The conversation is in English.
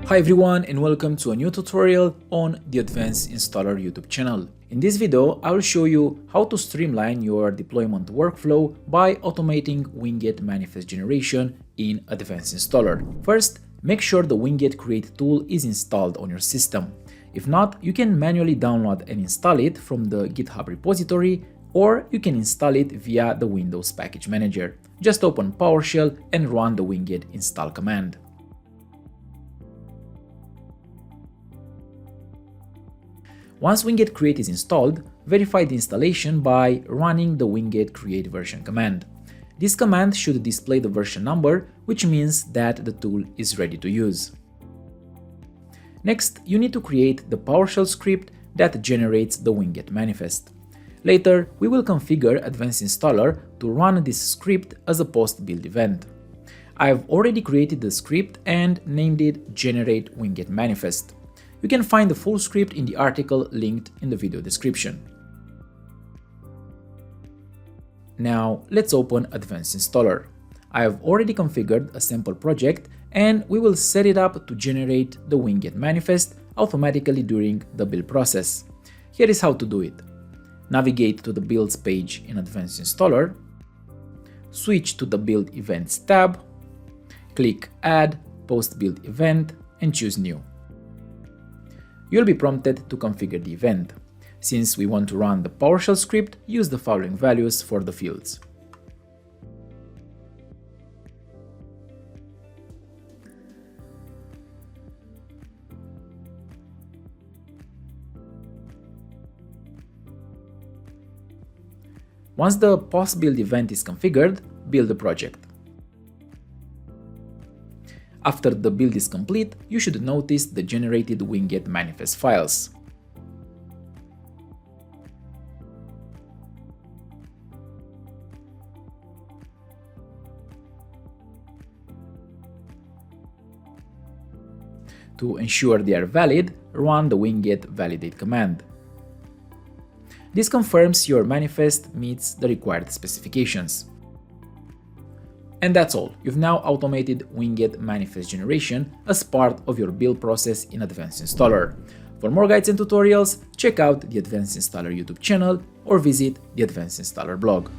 Hi everyone and welcome to a new tutorial on the Advanced Installer YouTube channel. In this video, I will show you how to streamline your deployment workflow by automating Winget Manifest generation in Advanced Installer. First, make sure the Winget Create tool is installed on your system. If not, you can manually download and install it from the GitHub repository, or you can install it via the Windows Package Manager. Just open PowerShell and run the Winget install command. Once Winget Create is installed, verify the installation by running the Winget Create version command. This command should display the version number, which means that the tool is ready to use. Next, you need to create the PowerShell script that generates the Winget Manifest. Later, we will configure Advanced Installer to run this script as a post-build event. I've already created the script and named it Generate Winget Manifest. You can find the full script in the article linked in the video description. Now let's open Advanced Installer. I have already configured a sample project and we will set it up to generate the Winget Manifest automatically during the build process. Here is how to do it. Navigate to the Builds page in Advanced Installer, switch to the Build Events tab, click Add Post-Build Event and choose New. You'll be prompted to configure the event. Since we want to run the PowerShell script, use the following values for the fields. Once the post-build event is configured, build the project. After the build is complete, you should notice the generated Winget Manifest files. To ensure they are valid, run the Winget Validate command. This confirms your manifest meets the required specifications. And that's all. You've now automated Winget Manifest generation as part of your build process in Advanced Installer. For more guides and tutorials, check out the Advanced Installer YouTube channel or visit the Advanced Installer blog.